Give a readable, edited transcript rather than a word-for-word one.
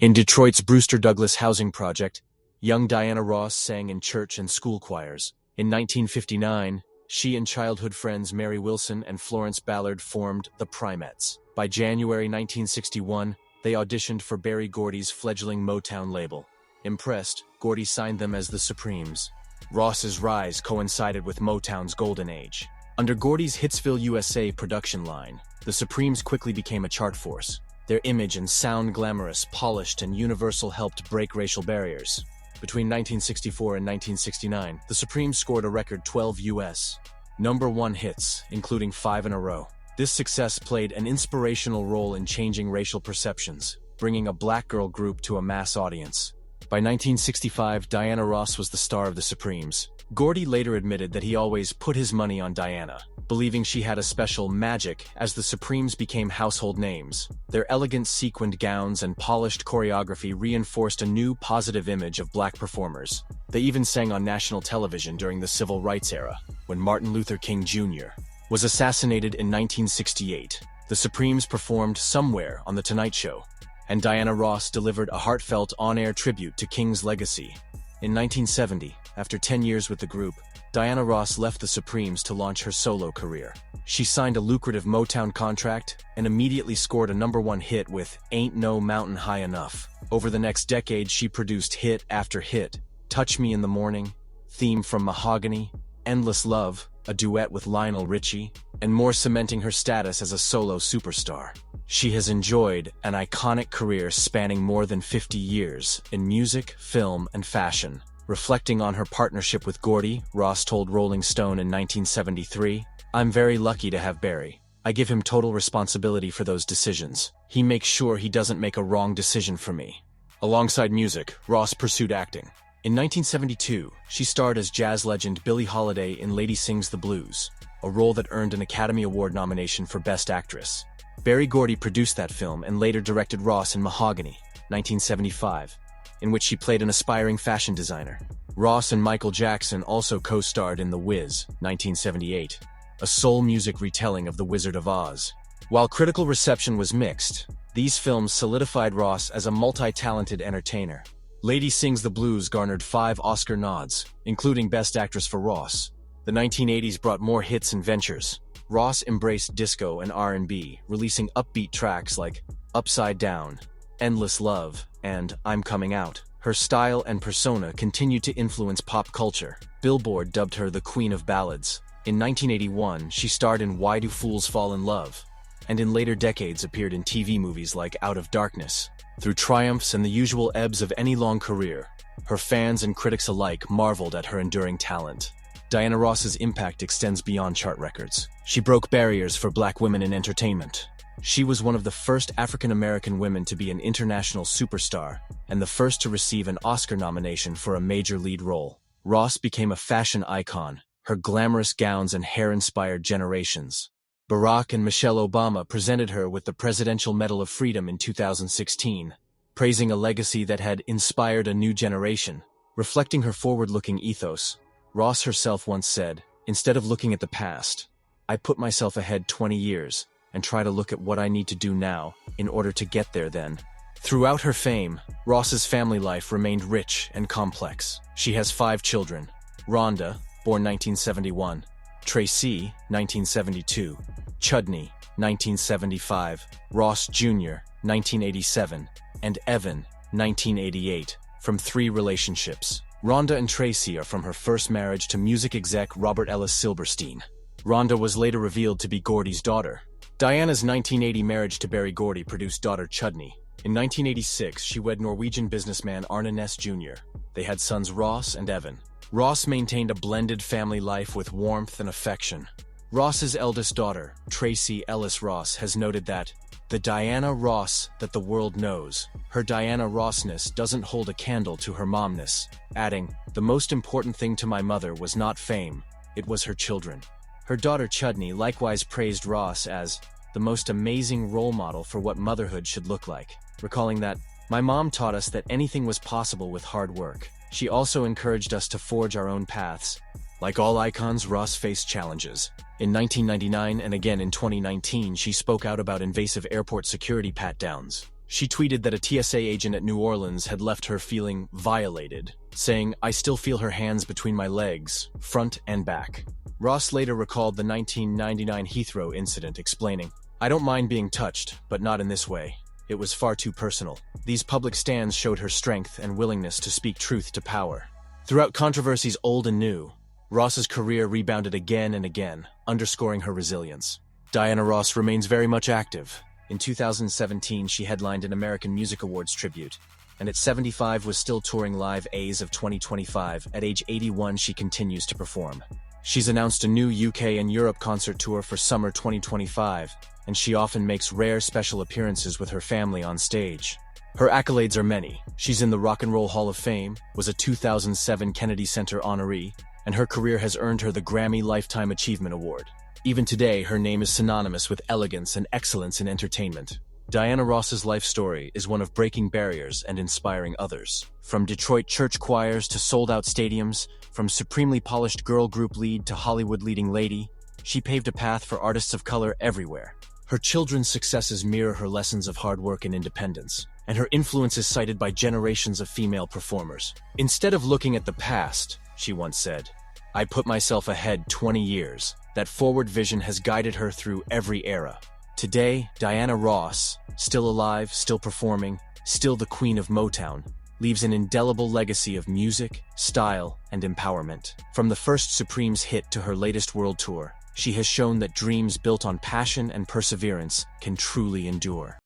In Detroit's Brewster Douglas housing project, young Diana Ross sang in church and school choirs. In 1959, she and childhood friends Mary Wilson and Florence Ballard formed the Primettes. By January 1961, they auditioned for Berry Gordy's fledgling Motown label. Impressed, Gordy signed them as the Supremes. Ross's rise coincided with Motown's golden age. Under Gordy's Hitsville, USA production line, the Supremes quickly became a chart force. Their image and sound glamorous, polished, and universal helped break racial barriers. Between 1964 and 1969, the Supremes scored a record 12 U.S. #1 hits, including 5 in a row. This success played an inspirational role in changing racial perceptions, bringing a black girl group to a mass audience. By 1965, Diana Ross was the star of the Supremes. Gordy later admitted that he always put his money on Diana, believing she had a special magic as the Supremes became household names. Their elegant sequined gowns and polished choreography reinforced a new positive image of black performers. They even sang on national television during the Civil Rights era, when Martin Luther King Jr. was assassinated in 1968. The Supremes performed Somewhere on The Tonight Show, and Diana Ross delivered a heartfelt on-air tribute to King's legacy. In 1970, after 10 years with the group, Diana Ross left the Supremes to launch her solo career. She signed a lucrative Motown contract and immediately scored a #1 hit with Ain't No Mountain High Enough. Over the next decade, she produced hit after hit: Touch Me in the Morning, Theme from Mahogany, Endless Love, a duet with Lionel Richie, and more, cementing her status as a solo superstar. She has enjoyed an iconic career spanning more than 50 years in music, film, and fashion. Reflecting on her partnership with Gordy, Ross told Rolling Stone in 1973, "I'm very lucky to have Berry. I give him total responsibility for those decisions. He makes sure he doesn't make a wrong decision for me." Alongside music, Ross pursued acting. In 1972, she starred as jazz legend Billie Holiday in Lady Sings the Blues, a role that earned an Academy Award nomination for Best Actress. Berry Gordy produced that film and later directed Ross in Mahogany, 1975, in which she played an aspiring fashion designer. Ross and Michael Jackson also co-starred in The Wiz, 1978, a soul music retelling of The Wizard of Oz. While critical reception was mixed, these films solidified Ross as a multi-talented entertainer. Lady Sings the Blues garnered 5 Oscar nods, including Best Actress for Ross. The 1980s brought more hits and ventures. Ross embraced disco and R&B, releasing upbeat tracks like Upside Down, Endless Love, and I'm Coming Out. Her style and persona continued to influence pop culture. Billboard dubbed her the Queen of Ballads. In 1981, she starred in Why Do Fools Fall in Love, and in later decades appeared in TV movies like Out of Darkness. Through triumphs and the usual ebbs of any long career, her fans and critics alike marveled at her enduring talent. Diana Ross's impact extends beyond chart records. She broke barriers for black women in entertainment. She was one of the first African-American women to be an international superstar and the first to receive an Oscar nomination for a major lead role. Ross became a fashion icon. Her glamorous gowns and hair inspired generations. Barack and Michelle Obama presented her with the Presidential Medal of Freedom in 2016, praising a legacy that had inspired a new generation. Reflecting her forward-looking ethos, Ross herself once said, "Instead of looking at the past, I put myself ahead 20 years and try to look at what I need to do now in order to get there then." Throughout her fame, Ross's family life remained rich and complex. She has 5 children: Rhonda, born 1971, Tracy, 1972, Chudney, 1975, Ross Jr., 1987, and Evan, 1988, from 3 relationships. Rhonda and Tracy are from her first marriage to music exec Robert Ellis Silberstein. Rhonda was later revealed to be Gordy's daughter. Diana's 1980 marriage to Berry Gordy produced daughter Chudney. In 1986, she wed Norwegian businessman Arne Næss Jr. They had sons Ross and Evan. Ross maintained a blended family life with warmth and affection. Ross's eldest daughter, Tracy Ellis Ross, has noted that the Diana Ross that the world knows, her Diana Rossness doesn't hold a candle to her momness, adding, "The most important thing to my mother was not fame, it was her children." Her daughter Chudney likewise praised Ross as the most amazing role model for what motherhood should look like, recalling that, "My mom taught us that anything was possible with hard work. She also encouraged us to forge our own paths." Like all icons, Ross faced challenges. In 1999 and again in 2019, she spoke out about invasive airport security pat-downs. She tweeted that a TSA agent at New Orleans had left her feeling violated, saying, "I still feel her hands between my legs, front and back." Ross later recalled the 1999 Heathrow incident, explaining, "I don't mind being touched, but not in this way. It was far too personal. These public stands showed her strength and willingness to speak truth to power." Throughout controversies old and new, Ross's career rebounded again and again, underscoring her resilience. Diana Ross remains very much active. In 2017, she headlined an American Music Awards tribute, and at 75 was still touring Live A's of 2025. At age 81, she continues to perform. She's announced a new UK and Europe concert tour for summer 2025, and she often makes rare special appearances with her family on stage. Her accolades are many. She's in the Rock and Roll Hall of Fame, was a 2007 Kennedy Center honoree, and her career has earned her the Grammy Lifetime Achievement Award. Even today, her name is synonymous with elegance and excellence in entertainment. Diana Ross's life story is one of breaking barriers and inspiring others. From Detroit church choirs to sold-out stadiums, from supremely polished girl group lead to Hollywood leading lady, she paved a path for artists of color everywhere. Her children's successes mirror her lessons of hard work and independence, and her influence is cited by generations of female performers. "Instead of looking at the past," she once said, "I put myself ahead 20 years. That forward vision has guided her through every era." Today, Diana Ross, still alive, still performing, still the Queen of Motown, leaves an indelible legacy of music, style, and empowerment. From the first Supremes hit to her latest world tour, she has shown that dreams built on passion and perseverance can truly endure.